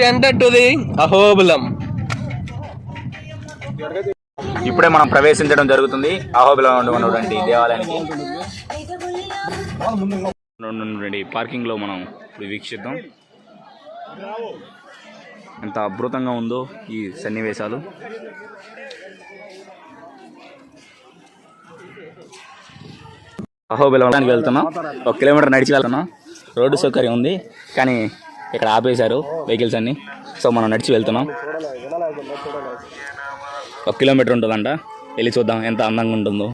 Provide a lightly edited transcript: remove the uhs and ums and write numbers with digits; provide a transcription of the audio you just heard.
entered to the Ahobilam. ఇప్పుడే మనం ప్రవేశించడం జరుగుతుంది అహోబిలంలో ఉన్నటువంటి దేవాలయానికి. పార్కింగ్ లో మనం ఇప్పుడు వీక్షిద్దాం ఎంత అద్భుతంగా ఉందో ఈ సన్నివేశాలు. అహోబిలానికి వెళ్తున్నాం, 1 కిలోమీటర్ నడిచి వెళ్తున్నాం. రోడ్డు సౌకర్యం ఉంది కానీ ఇక్కడ ఆపేశారు వెహికల్స్ అన్ని, సో మనం నడిచి వెళ్తున్నాం. 1 కిలోమీటర్ ఉంటుందంట, వెళ్ళి చూద్దాం ఎంత అందంగా ఉంటుందో.